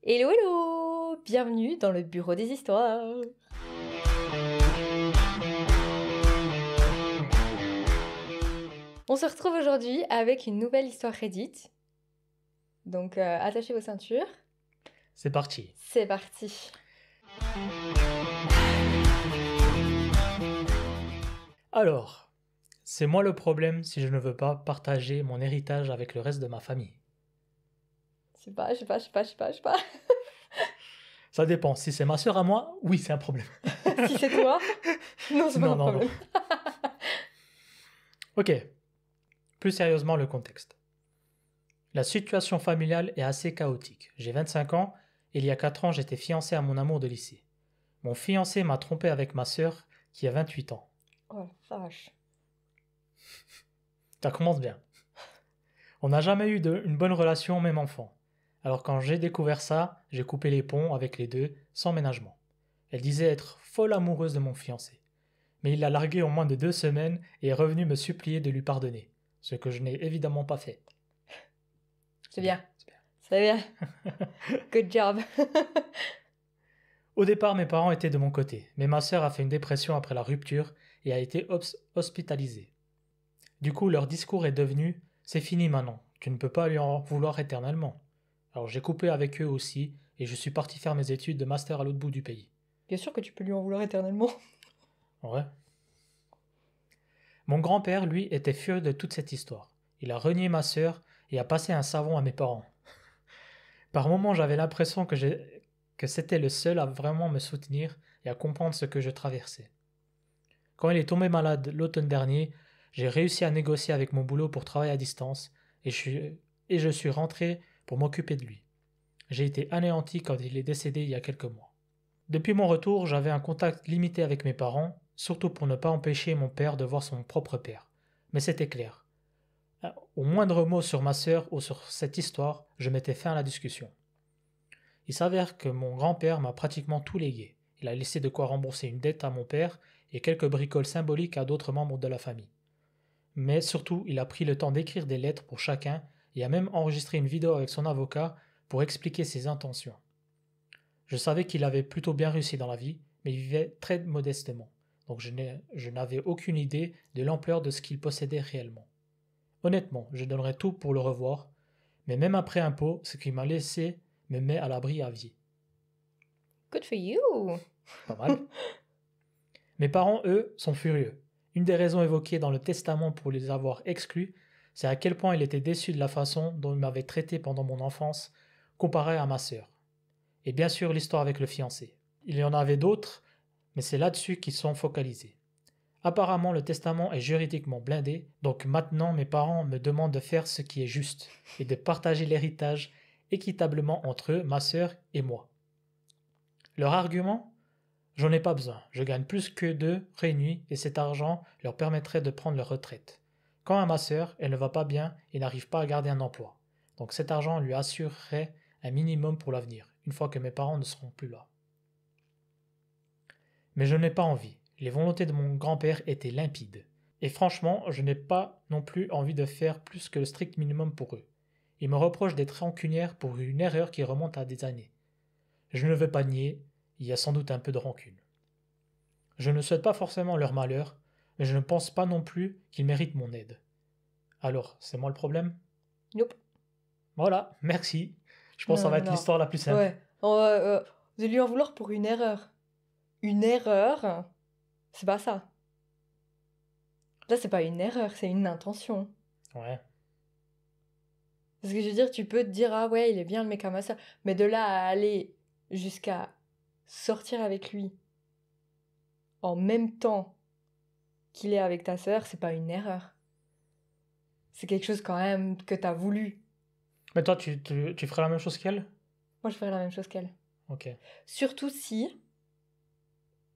Hello hello! Bienvenue dans le bureau des histoires. On se retrouve aujourd'hui avec une nouvelle histoire Reddit. Donc attachez vos ceintures. C'est parti. C'est parti. Alors, c'est moi le problème si je ne veux pas partager mon héritage avec le reste de ma famille. Je sais pas. Ça dépend. Si c'est ma sœur à moi, oui, c'est un problème. Si c'est toi, non, c'est pas un Non. problème. Ok. Plus sérieusement, le contexte. La situation familiale est assez chaotique. J'ai 25 ans et il y a 4 ans, j'étais fiancé à mon amour de lycée. Mon fiancé m'a trompé avec ma sœur qui a 28 ans. Oh la vache. Ça commence bien. On n'a jamais eu une bonne relation, même enfant. Alors quand j'ai découvert ça, j'ai coupé les ponts avec les deux, sans ménagement. Elle disait être folle amoureuse de mon fiancé. Mais il l'a largué en moins de 2 semaines et est revenu me supplier de lui pardonner. Ce que je n'ai évidemment pas fait. C'est bien. Good job. Au départ, mes parents étaient de mon côté, mais ma sœur a fait une dépression après la rupture et a été hospitalisée. Du coup, leur discours est devenu « c'est fini maintenant, tu ne peux pas lui en vouloir éternellement ». Alors j'ai coupé avec eux aussi et je suis parti faire mes études de master à l'autre bout du pays. Bien sûr que tu peux lui en vouloir éternellement. Ouais. Mon grand-père, lui, était furieux de toute cette histoire. Il a renié ma sœur et a passé un savon à mes parents. Par moments, j'avais l'impression que c'était le seul à vraiment me soutenir et à comprendre ce que je traversais. Quand il est tombé malade l'automne dernier, j'ai réussi à négocier avec mon boulot pour travailler à distance et je suis rentré pour m'occuper de lui. J'ai été anéanti quand il est décédé il y a quelques mois. Depuis mon retour, j'avais un contact limité avec mes parents, surtout pour ne pas empêcher mon père de voir son propre père. Mais c'était clair. Au moindre mot sur ma sœur ou sur cette histoire, je mettais fin à la discussion. Il s'avère que mon grand-père m'a pratiquement tout légué. Il a laissé de quoi rembourser une dette à mon père et quelques bricoles symboliques à d'autres membres de la famille. Mais surtout, il a pris le temps d'écrire des lettres pour chacun et a même enregistré une vidéo avec son avocat pour expliquer ses intentions. Je savais qu'il avait plutôt bien réussi dans la vie, mais il vivait très modestement, donc je n'avais aucune idée de l'ampleur de ce qu'il possédait réellement. Honnêtement, je donnerais tout pour le revoir, mais même après impôt, ce qu'il m'a laissé me met à l'abri à vie. Good for you. Pas mal. Mes parents, eux, sont furieux. Une des raisons évoquées dans le testament pour les avoir exclus, c'est à quel point il était déçu de la façon dont il m'avait traité pendant mon enfance, comparé à ma sœur. Et bien sûr l'histoire avec le fiancé. Il y en avait d'autres, mais c'est là-dessus qu'ils sont focalisés. Apparemment le testament est juridiquement blindé, donc maintenant mes parents me demandent de faire ce qui est juste, et de partager l'héritage équitablement entre eux, ma sœur et moi. Leur argument ? J'en ai pas besoin, je gagne plus que d'eux réunis et cet argent leur permettrait de prendre leur retraite. Quant à ma sœur, elle ne va pas bien et n'arrive pas à garder un emploi. Donc cet argent lui assurerait un minimum pour l'avenir, une fois que mes parents ne seront plus là. Mais je n'ai pas envie. Les volontés de mon grand-père étaient limpides. Et franchement, je n'ai pas non plus envie de faire plus que le strict minimum pour eux. Ils me reprochent d'être rancunière pour une erreur qui remonte à des années. Je ne veux pas nier, il y a sans doute un peu de rancune. Je ne souhaite pas forcément leur malheur, mais je ne pense pas non plus qu'ils méritent mon aide. Alors, c'est moi le problème ? Nope. Voilà, merci. Je pense que ça va être l'histoire la plus simple. Ouais. De lui en vouloir pour une erreur. Une erreur, c'est pas ça. Là, c'est pas une erreur, c'est une intention. Ouais. Parce que je veux dire, tu peux te dire, ah ouais, il est bien le mec à ma soeur, mais de là à aller jusqu'à sortir avec lui en même temps qu'il est avec ta sœur, c'est pas une erreur. C'est quelque chose quand même que t'as voulu. Mais toi, tu ferais la même chose qu'elle ? Moi, je ferais la même chose qu'elle. Ok. Surtout si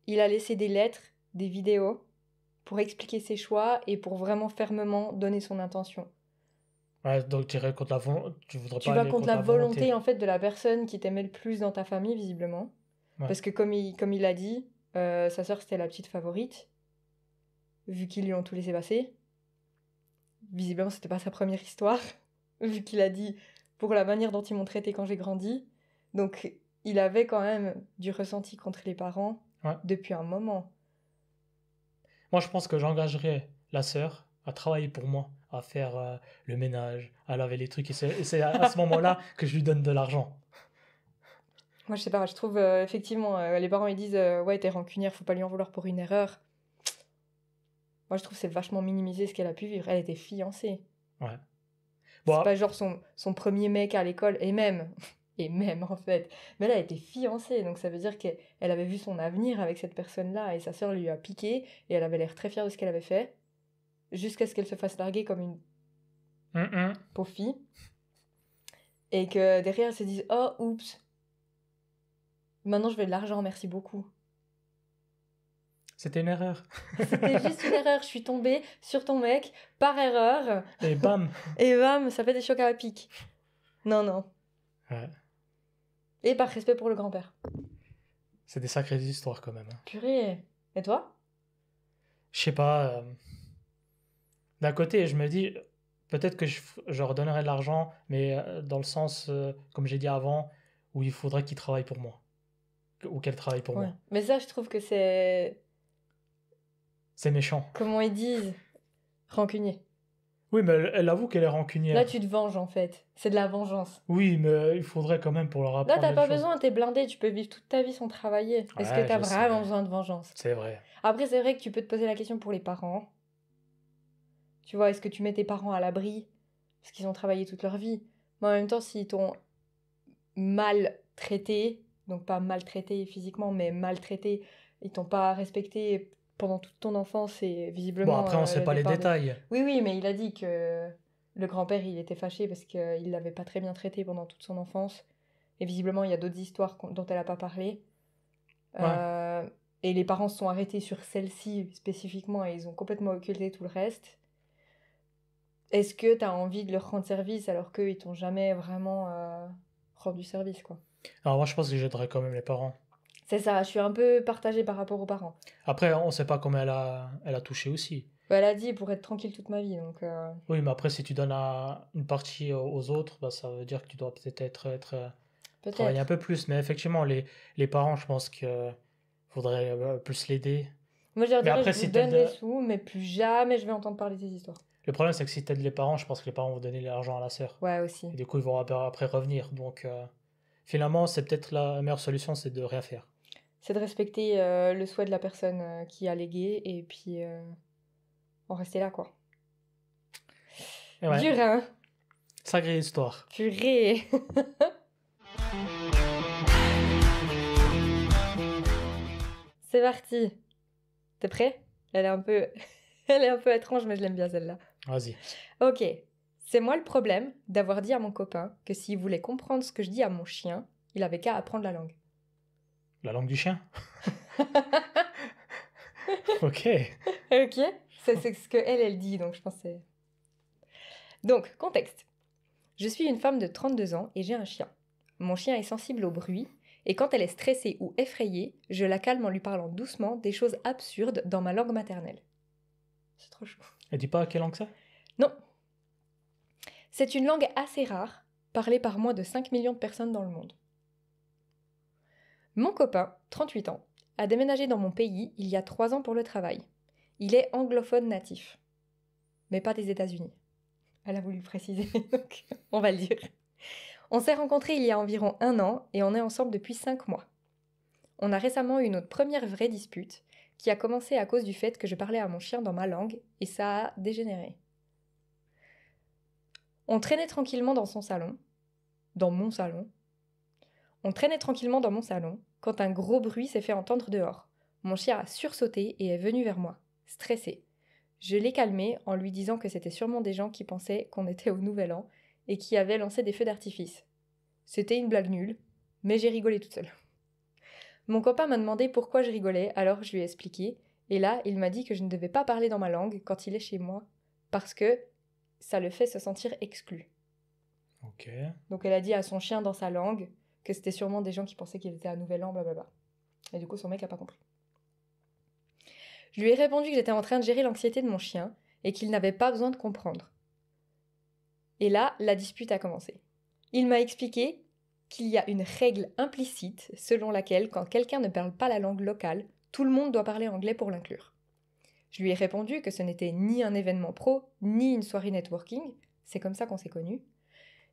il a laissé des lettres, des vidéos, pour expliquer ses choix et pour vraiment fermement donner son intention. Ouais, donc tu irais contre la volonté. Tu vas contre la volonté en fait de la personne qui t'aimait le plus dans ta famille, visiblement. Ouais. Parce que comme il l'a dit, sa sœur c'était la petite favorite, vu qu'ils lui ont tout laissé passer. Visiblement, c'était pas sa première histoire, vu qu'il a dit pour la manière dont ils m'ont traité quand j'ai grandi. Donc, il avait quand même du ressenti contre les parents Ouais. depuis un moment. Moi, je pense que j'engagerais la sœur à travailler pour moi, à faire le ménage, à laver les trucs. Et c'est à ce moment-là que je lui donne de l'argent. Moi, je sais pas, je trouve effectivement, les parents ils disent ouais, t'es rancunière, faut pas lui en vouloir pour une erreur. Moi, je trouve que c'est vachement minimisé ce qu'elle a pu vivre. Elle était fiancée. Ouais. C'est Bon, pas genre son premier mec à l'école, et même, et même en fait. Mais là, elle était fiancée, donc ça veut dire qu'elle avait vu son avenir avec cette personne-là, et sa sœur lui a piqué, et elle avait l'air très fière de ce qu'elle avait fait, jusqu'à ce qu'elle se fasse larguer comme une pauvre fille, et que derrière, elle se dise oh, oups, maintenant je veux de l'argent, merci beaucoup. c'était une erreur. C'était juste une erreur, je suis tombée sur ton mec par erreur, Et bam. et bam, ça fait des chocs à pic. Non, non. Ouais. Et par respect pour le grand-père. C'est des sacrées histoires quand même. Hein. Purée. Et toi? Je sais pas. D'un côté, je me dis, peut-être que je redonnerais de l'argent, mais dans le sens, comme j'ai dit avant, où il faudrait qu'il travaille pour moi. Ou qu'elle travaille pour Ouais. moi. Mais ça, je trouve que c'est... C'est méchant. Comment ils disent? Rancunier. Oui, mais elle avoue qu'elle est rancunière. Là, tu te venges, en fait. C'est de la vengeance. Oui, mais il faudrait quand même pour leur Là, apprendre t'as les pas choses. besoin, t'es blindé, tu peux vivre toute ta vie sans travailler. Est-ce que Ouais, t'as je sais. vraiment besoin de vengeance? C'est vrai. Après, c'est vrai que tu peux te poser la question pour les parents. Tu vois, est-ce que tu mets tes parents à l'abri parce qu'ils ont travaillé toute leur vie? Mais en même temps, s'ils t'ont maltraité, donc pas maltraité physiquement, mais maltraité, ils t'ont pas respecté pendant toute ton enfance et visiblement... Bon, après, on sait le pas les départ de- détails. Oui, oui, mais il a dit que le grand-père, il était fâché parce qu'il l'avait pas très bien traité pendant toute son enfance. Et visiblement, il y a d'autres histoires dont elle a pas parlé. Et les parents se sont arrêtés sur celle-ci spécifiquement et ils ont complètement occulté tout le reste. Est-ce que tu as envie de leur rendre service alors qu'eux, ils t'ont jamais vraiment rendu service, quoi? Alors moi, je pense que j'aiderais quand même les parents. C'est ça, je suis un peu partagée par rapport aux parents. Après, on sait pas comment elle a touché aussi. Elle a dit pour être tranquille toute ma vie, donc... Oui, mais après, si tu donnes une partie aux autres, bah, ça veut dire que tu dois peut-être travailler un Peut-être. peu plus. Mais effectivement, les parents, je pense que faudrait plus l'aider. Moi, je leur Mais dirais, après, je vous si donne t'aides... les sous, mais plus jamais je vais entendre parler de ces histoires. Le problème, c'est que si t'aides les parents, je pense que les parents vont donner l'argent à la sœur. Ouais, aussi. Et du coup, ils vont après revenir. Donc, finalement, c'est peut-être la meilleure solution, c'est de rien faire. C'est de respecter le souhait de la personne qui a légué et puis en rester là, quoi. Et ouais, Dur, hein? sacrée histoire. Purée. C'est parti. T'es prêt? Elle est un peu... Elle est un peu étrange, mais je l'aime bien celle-là. Vas-y. Ok. C'est moi le problème d'avoir dit à mon copain que s'il voulait comprendre ce que je dis à mon chien, il avait qu'à apprendre la langue. La langue du chien. Ok. Ok? C'est ce que elle dit, donc je pense que c'est... Donc, contexte. Je suis une femme de 32 ans et j'ai un chien. Mon chien est sensible au bruit, et quand elle est stressée ou effrayée, je la calme en lui parlant doucement des choses absurdes dans ma langue maternelle. C'est trop chou. Elle dit pas quelle langue c'est? Non. C'est une langue assez rare, parlée par moins de 5 millions de personnes dans le monde. Mon copain, 38 ans, a déménagé dans mon pays il y a 3 ans pour le travail. Il est anglophone natif. Mais pas des États-Unis. Elle a voulu le préciser, donc on va le dire. On s'est rencontrés il y a environ 1 an et on est ensemble depuis 5 mois. On a récemment eu notre première vraie dispute, qui a commencé à cause du fait que je parlais à mon chien dans ma langue, et ça a dégénéré. On traînait tranquillement dans son salon. Dans mon salon. On traînait tranquillement dans mon salon, quand un gros bruit s'est fait entendre dehors. Mon chien a sursauté et est venu vers moi, stressé. Je l'ai calmé en lui disant que c'était sûrement des gens qui pensaient qu'on était au Nouvel An et qui avaient lancé des feux d'artifice. C'était une blague nulle, mais j'ai rigolé toute seule. Mon copain m'a demandé pourquoi je rigolais, alors je lui ai expliqué, et là, il m'a dit que je ne devais pas parler dans ma langue quand il est chez moi, parce que ça le fait se sentir exclu. Ok. Donc elle a dit à son chien dans sa langue que c'était sûrement des gens qui pensaient qu'il était à Nouvel An, blablabla. Et du coup, son mec a pas compris. Je lui ai répondu que j'étais en train de gérer l'anxiété de mon chien et qu'il n'avait pas besoin de comprendre. Et là, la dispute a commencé. Il m'a expliqué qu'il y a une règle implicite selon laquelle, quand quelqu'un ne parle pas la langue locale, tout le monde doit parler anglais pour l'inclure. Je lui ai répondu que ce n'était ni un événement pro, ni une soirée networking, c'est comme ça qu'on s'est connus,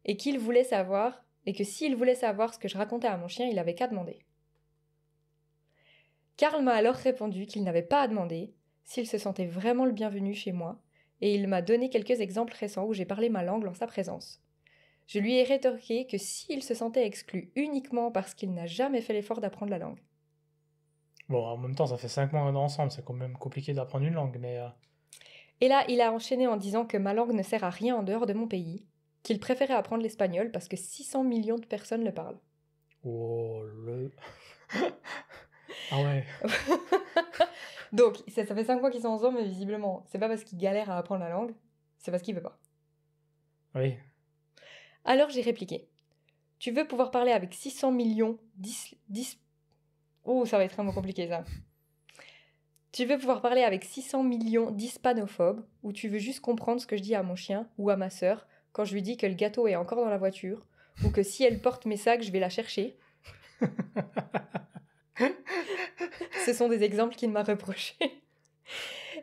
et qu'il voulait savoir, et que s'il voulait savoir ce que je racontais à mon chien, il avait qu'à demander. Karl m'a alors répondu qu'il n'avait pas à demander, s'il se sentait vraiment le bienvenu chez moi, et il m'a donné quelques exemples récents où j'ai parlé ma langue en sa présence. Je lui ai rétorqué que s'il se sentait exclu uniquement parce qu'il n'a jamais fait l'effort d'apprendre la langue. Bon, en même temps, ça fait 5 mois ensemble, c'est quand même compliqué d'apprendre une langue, mais... Et là, il a enchaîné en disant que ma langue ne sert à rien en dehors de mon pays, qu'il préférait apprendre l'espagnol parce que 600 millions de personnes le parlent. Oh, le... Ah ouais. Donc, ça fait 5 mois qu'ils sont ensemble, mais visiblement, c'est pas parce qu'il galère à apprendre la langue, c'est parce qu'il veut pas. Oui. Alors j'ai répliqué. Tu veux pouvoir parler avec 600 millions Oh, ça va être un mot compliqué ça. Tu veux pouvoir parler avec 600 millions d'hispanophobes, ou tu veux juste comprendre ce que je dis à mon chien ou à ma sœur quand je lui dis que le gâteau est encore dans la voiture, ou que si elle porte mes sacs, je vais la chercher. Ce sont des exemples qu'il m'a reprochés.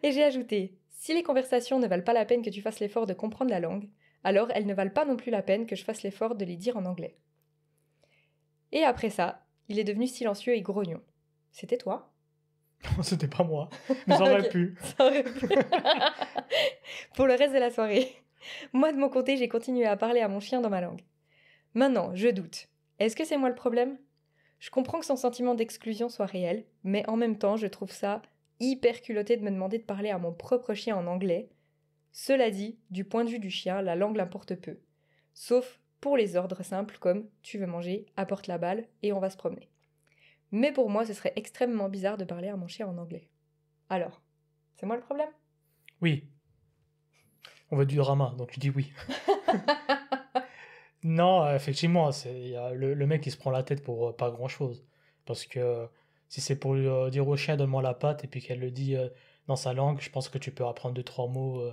Et j'ai ajouté, si les conversations ne valent pas la peine que tu fasses l'effort de comprendre la langue, alors elles ne valent pas non plus la peine que je fasse l'effort de les dire en anglais. Et après ça, il est devenu silencieux et grognon. C'était toi ? C'était pas moi, mais ça aurait Ok, pu. ça aurait pu. Pour le reste de la soirée, moi de mon côté, j'ai continué à parler à mon chien dans ma langue. Maintenant, je doute. Est-ce que c'est moi le problème ? Je comprends que son sentiment d'exclusion soit réel, mais en même temps, je trouve ça hyper culotté de me demander de parler à mon propre chien en anglais. Cela dit, du point de vue du chien, la langue l'importe peu. Sauf pour les ordres simples comme tu veux manger, apporte la balle et on va se promener. Mais pour moi, ce serait extrêmement bizarre de parler à mon chien en anglais. Alors, c'est moi le problème ? Oui. On veut du drama, donc tu dis oui. Non, effectivement, il y a le mec qui se prend la tête pour pas grand-chose. Parce que si c'est pour lui dire au chien donne-moi la patte et puis qu'elle le dit dans sa langue, je pense que tu peux apprendre 2 3 mots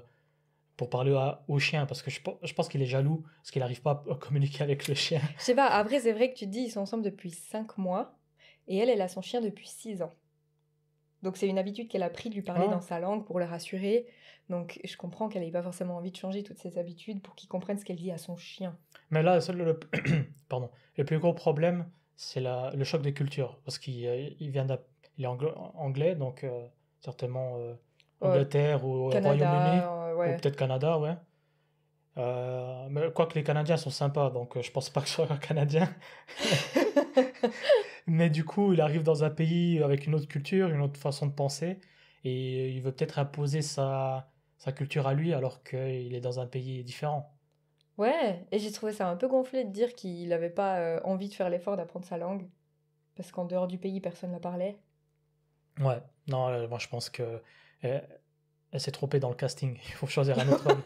pour parler au chien. Parce que je pense qu'il est jaloux parce qu'il n'arrive pas à communiquer avec le chien. Je sais pas, après c'est vrai que tu te dis ils sont ensemble depuis 5 mois et elle a son chien depuis 6 ans. Donc c'est une habitude qu'elle a pris de lui parler Ah. dans sa langue pour le rassurer. Donc je comprends qu'elle n'ait pas forcément envie de changer toutes ses habitudes pour qu'il comprenne ce qu'elle dit à son chien. Mais là, pardon, le plus gros problème, c'est le choc des cultures. Parce il est anglais, donc certainement Angleterre ou Royaume-Uni, Canada, ou ouais. peut-être Canada, ouais. Mais quoique les Canadiens sont sympas, donc je pense pas que ce soit un Canadien. Mais du coup, il arrive dans un pays avec une autre culture, une autre façon de penser, et il veut peut-être imposer sa culture à lui alors qu'il est dans un pays différent. Ouais, et j'ai trouvé ça un peu gonflé de dire qu'il n'avait pas envie de faire l'effort d'apprendre sa langue, parce qu'en dehors du pays, personne ne la parlait. Ouais, non, moi je pense que elle s'est trompée dans le casting. Il faut choisir un autre homme.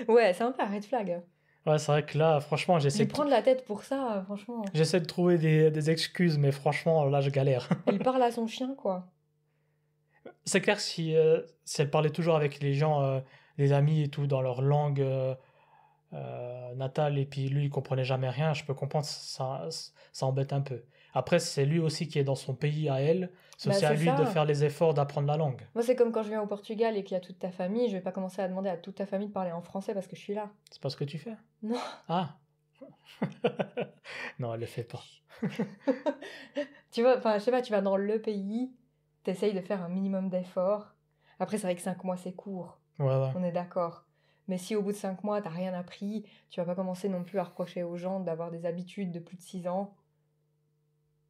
Ouais, c'est un peu un red flag. Ouais, c'est vrai que là, franchement, Lui prendre la tête pour ça, franchement. j'essaie de trouver des excuses, mais franchement, là, je galère. Elle parle à son chien, quoi. C'est clair que si elle parlait toujours avec les gens, les amis et tout, dans leur langue natale, et puis lui, il comprenait jamais rien, je peux comprendre, ça embête un peu. Après, c'est lui aussi qui est dans son pays à elle, c'est Bah aussi à c'est lui de ça. faire les efforts d'apprendre la langue. Moi, c'est comme quand je viens au Portugal et qu'il y a toute ta famille, je vais pas commencer à demander à toute ta famille de parler en français parce que je suis là. C'est pas ce que tu fais? Non. Ah! Non, elle le fait pas. Tu vois, enfin, je sais pas, tu vas dans le pays, t'essayes de faire un minimum d'efforts. Après, c'est vrai que 5 mois, c'est court, Ouais, ouais. on est d'accord. Mais si au bout de 5 mois, t'as rien appris, tu vas pas commencer non plus à reprocher aux gens d'avoir des habitudes de plus de 6 ans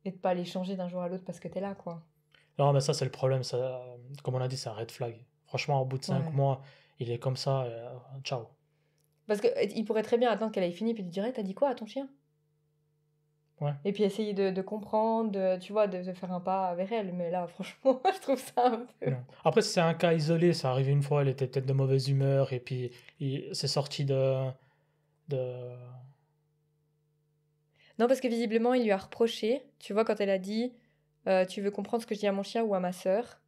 et de pas les changer d'un jour à l'autre parce que t'es là, quoi. Non, mais ça, c'est le problème. Ça, comme on a dit, c'est un red flag. Franchement, au bout de 5 Ouais. mois, il est comme ça. Ciao. Parce que il pourrait très bien attendre qu'elle ait fini puis te dire, t'as dit quoi à ton chien? Ouais. Et puis essayer de comprendre, tu vois, de faire un pas vers elle. Mais là, franchement, je trouve ça un peu... Non. Après, si c'est un cas isolé, ça arrive une fois, elle était peut-être de mauvaise humeur, et puis c'est sorti de... Non, parce que visiblement, il lui a reproché, tu vois, quand elle a dit tu veux comprendre ce que je dis à mon chien ou à ma sœur.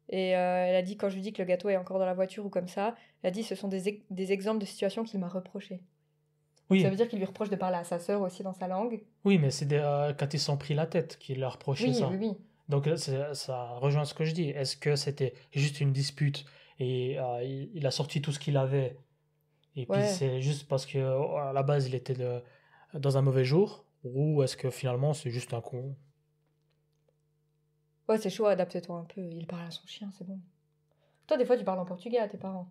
Et elle a dit, quand je lui dis que le gâteau est encore dans la voiture ou comme ça, elle a dit ce sont des exemples de situations qu'il m'a reproché. Oui, Ça veut dire qu'il lui reproche de parler à sa sœur aussi dans sa langue. oui, mais c'est quand ils sont pris la tête qu'il a reproché Oui, ça. oui, oui. Donc là, ça rejoint ce que je dis. Est-ce que c'était juste une dispute et il a sorti tout ce qu'il avait et puis Ouais. c'est juste parce que à la base il était dans un mauvais jour ou est-ce que finalement c'est juste un con? Ouais, c'est chaud, adapte-toi un peu. Il parle à son chien, c'est bon. Toi, des fois, tu parles en portugais à tes parents.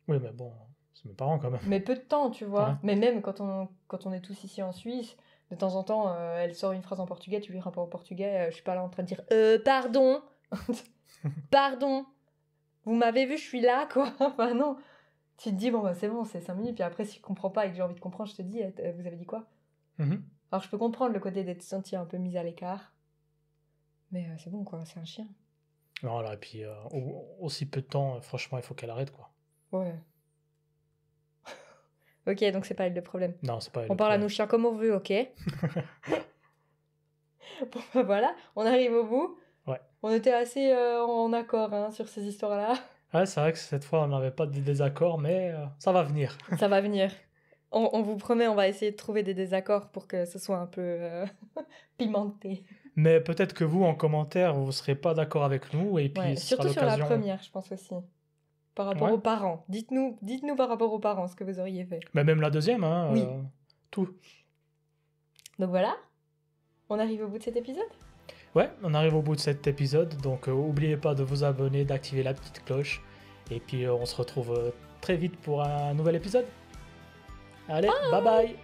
Oui, mais bon, c'est mes parents quand même. Mais peu de temps, tu vois. Ouais. Mais même quand on est tous ici en Suisse, de temps en temps, elle sort une phrase en portugais, tu lui réponds en portugais, je suis pas là en train de dire pardon, pardon, vous m'avez vu, je suis là, quoi. Enfin, non. Tu te dis, bon, bah, c'est bon, c'est 5 minutes, puis après, si je comprends pas et que j'ai envie de comprendre, je te dis, vous avez dit quoi? Mhm. Alors, je peux comprendre le côté d'être senti un peu mis à l'écart, mais c'est bon, quoi, c'est un chien. Voilà, et puis aussi peu de temps, franchement, il faut qu'elle arrête quoi. Ouais. Ok, donc c'est pas elle le problème. Non, c'est pas On le parle à problème. nos chiens comme on veut, ok? Bon, bah voilà, on arrive au bout. Ouais. On était assez en accord hein, sur ces histoires-là. Ouais, c'est vrai que cette fois on n'avait pas de désaccord, mais ça va venir. Ça va venir. On vous promet, on va essayer de trouver des désaccords pour que ce soit un peu pimenté. Mais peut-être que vous, en commentaire, vous serez pas d'accord avec nous, et puis Ouais, ce sera surtout sur la l'occasion. première, je pense aussi. Par rapport Ouais. aux parents. Dites-nous par rapport aux parents ce que vous auriez fait. Mais même la deuxième, hein, Oui. tout. Donc voilà, on arrive au bout de cet épisode. Ouais, on arrive au bout de cet épisode, donc n'oubliez pas de vous abonner, d'activer la petite cloche, et puis on se retrouve très vite pour un nouvel épisode. Allez, bye bye!